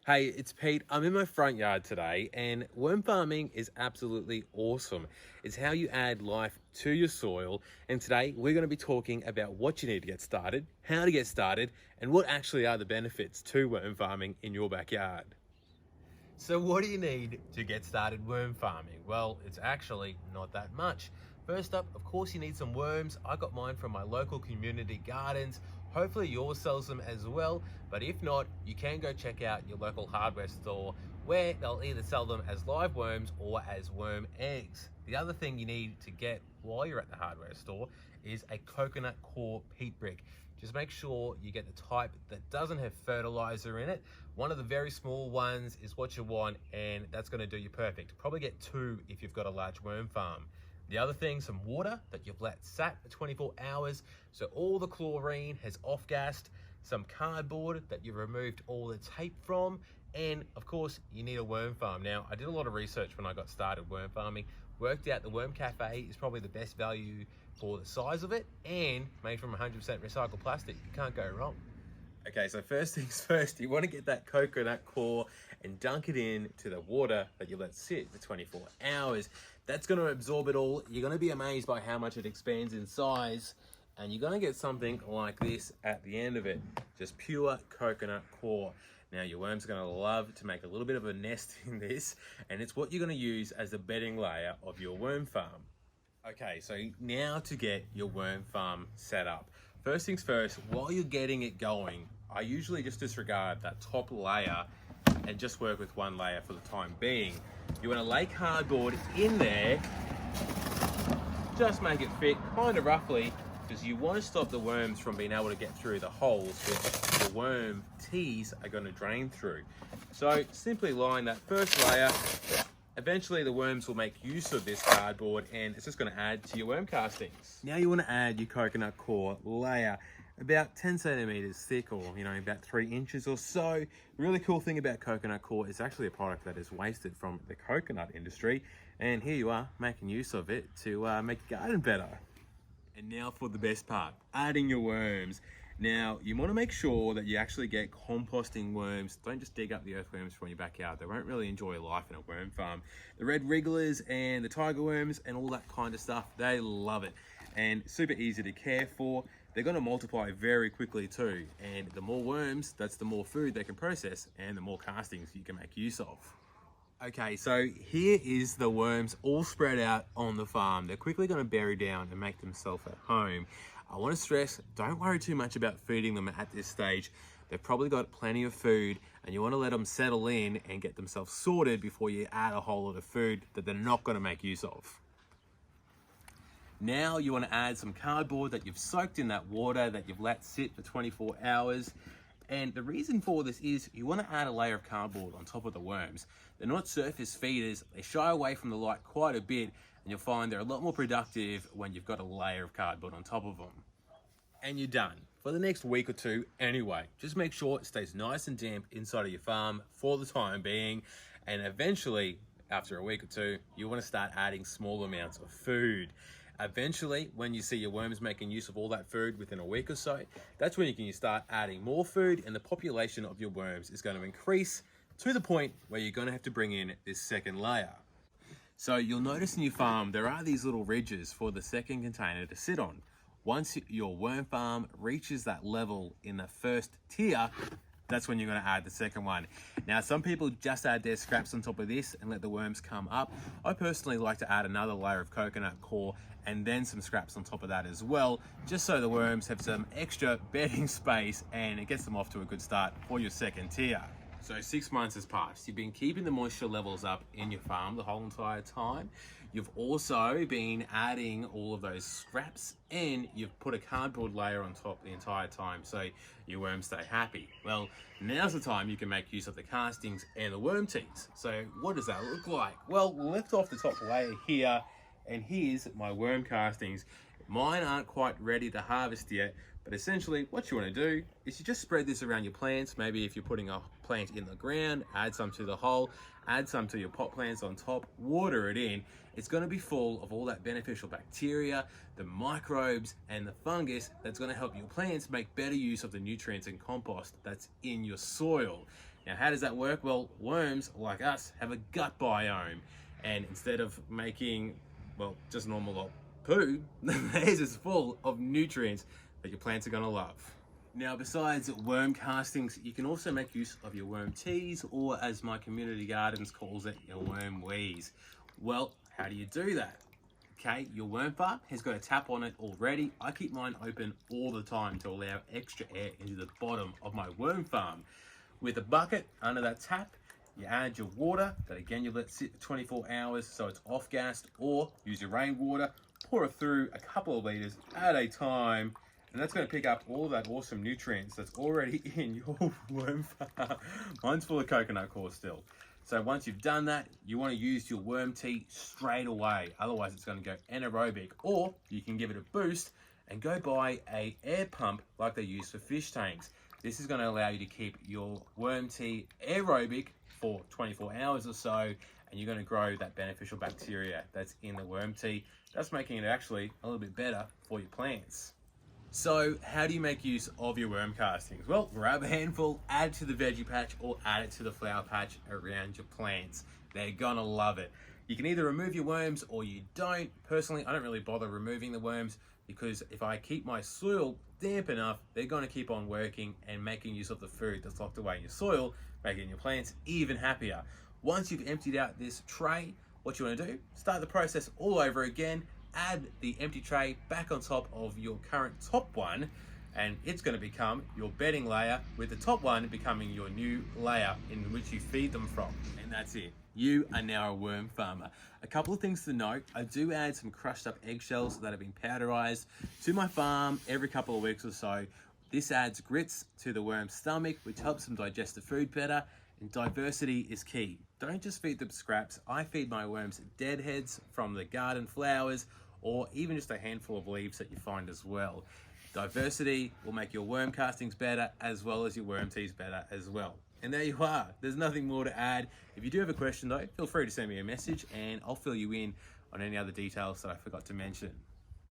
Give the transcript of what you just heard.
Hey, it's Pete. I'm in my front yard today, and worm farming is absolutely awesome. It's how you add life to your soil. And today we're going to be talking about what you need to get started, how to get started, and what actually are the benefits to worm farming in your backyard. So what do you need to get started worm farming? Well, it's actually not that much. First up, of course, you need some worms. I got mine from my local community gardens. Hopefully yours sells them as well, but if not, you can go check out your local hardware store where they'll either sell them as live worms or as worm eggs. The other thing you need to get while you're at the hardware store is a coconut core peat brick. Just make sure you get the type that doesn't have fertilizer in it. One of the very small ones is what you want, and that's going to do you perfect. Probably get two if you've got a large worm farm. The other thing, some water that you've let sat for 24 hours so all the chlorine has off-gassed, some cardboard that you've removed all the tape from, and of course you need a worm farm. Now, I did a lot of research when I got started worm farming, worked out the Worm Cafe is probably the best value for the size of it and made from 100% recycled plastic. You can't go wrong. Okay, so first things first, you want to get that coconut core and dunk it in to the water that you let sit for 24 hours. That's going to absorb it all. You're going to be amazed by how much it expands in size, and you're going to get something like this at the end of it, just pure coconut core. Now your worms are going to love to make a little bit of a nest in this, and it's what you're going to use as the bedding layer of your worm farm. Okay, so now to get your worm farm set up. First things first, while you're getting it going, I usually just disregard that top layer and just work with one layer for the time being. You want to lay cardboard in there, just make it fit kind of roughly, because you want to stop the worms from being able to get through the holes which the worm teas are going to drain through. So simply line that first layer. Eventually the worms will make use of this cardboard, and it's just going to add to your worm castings. Now you want to add your coconut core layer, about 10 centimeters thick, or about 3 inches or so. Really cool thing about coconut core is actually a product that is wasted from the coconut industry, and here you are making use of it to make your garden better. And now for the best part, adding your worms. Now, you want to make sure that you actually get composting worms. Don't just dig up the earthworms from your backyard. They won't really enjoy life in a worm farm. The red wrigglers and the tiger worms and all that kind of stuff, they love it. And super easy to care for. They're going to multiply very quickly too. And the more worms, that's the more food they can process and the more castings you can make use of. Okay, so here is the worms all spread out on the farm. They're quickly going to bury down and make themselves at home. I want to stress, don't worry too much about feeding them at this stage. They've probably got plenty of food, and you want to let them settle in and get themselves sorted before you add a whole lot of food that they're not going to make use of. Now you want to add some cardboard that you've soaked in that water that you've let sit for 24 hours. And the reason for this is you want to add a layer of cardboard on top of the worms. They're not surface feeders, they shy away from the light quite a bit, and you'll find they're a lot more productive when you've got a layer of cardboard on top of them. And you're done for the next week or two anyway. Just make sure it stays nice and damp inside of your farm for the time being, and eventually, after a week or two, you want to start adding small amounts of food. Eventually, when you see your worms making use of all that food within a week or so, that's when you can start adding more food, and the population of your worms is going to increase to the point where you're going to have to bring in this second layer. So you'll notice in your farm, there are these little ridges for the second container to sit on. Once your worm farm reaches that level in the first tier, that's when you're going to add the second one. Now, some people just add their scraps on top of this and let the worms come up. I personally like to add another layer of coconut core and then some scraps on top of that as well, just so the worms have some extra bedding space and it gets them off to a good start for your second tier. So 6 months has passed. You've been keeping the moisture levels up in your farm the whole entire time. You've also been adding all of those scraps, and you've put a cardboard layer on top the entire time so your worms stay happy. Well, now's the time you can make use of the castings and the worm teats. So what does that look like? Well, lift off the top layer here, and here's my worm castings. Mine aren't quite ready to harvest yet, but essentially what you want to do is you just spread this around your plants. Maybe if you're putting a plant in the ground, add some to the hole, add some to your pot plants on top, water it in. It's going to be full of all that beneficial bacteria, the microbes, and the fungus that's going to help your plants make better use of the nutrients and compost that's in your soil. Now, how does that work? Well, worms, like us, have a gut biome. And instead of making, well, just normal poo, theirs is full of nutrients that your plants are gonna love. Now, besides worm castings, you can also make use of your worm teas, or as my community gardens calls it, your worm wheeze. Well, how do you do that? Okay, your worm farm has got a tap on it already. I keep mine open all the time to allow extra air into the bottom of my worm farm. With a bucket under that tap, you add your water, that again you let sit for 24 hours so it's off gassed, or use your rainwater, pour it through a couple of liters at a time, and that's going to pick up all that awesome nutrients that's already in your worm farm. Mine's full of coconut coir still. So once you've done that, you want to use your worm tea straight away. Otherwise it's going to go anaerobic, or you can give it a boost and go buy a air pump like they use for fish tanks. This is going to allow you to keep your worm tea aerobic for 24 hours or so, and you're going to grow that beneficial bacteria that's in the worm tea, thus making it actually a little bit better for your plants. So how do you make use of your worm castings? Well, grab a handful, add it to the veggie patch, or add it to the flower patch around your plants. They're gonna love it. You can either remove your worms or you don't. Personally, I don't really bother removing the worms, because if I keep my soil damp enough, they're gonna keep on working and making use of the food that's locked away in your soil, making your plants even happier. Once you've emptied out this tray, what you wanna do, start the process all over again. Add the empty tray back on top of your current top one, and it's going to become your bedding layer, with the top one becoming your new layer in which you feed them from. And that's it. You are now a worm farmer. A couple of things to note: I do add some crushed up eggshells that have been powderized to my farm every couple of weeks or so. This adds grits to the worm's stomach, which helps them digest the food better. And diversity is key. Don't just feed them scraps. I feed my worms deadheads from the garden flowers, or even just a handful of leaves that you find as well. Diversity will make your worm castings better, as well as your worm teas better as well. And there you are. There's nothing more to add. If you do have a question though, feel free to send me a message and I'll fill you in on any other details that I forgot to mention.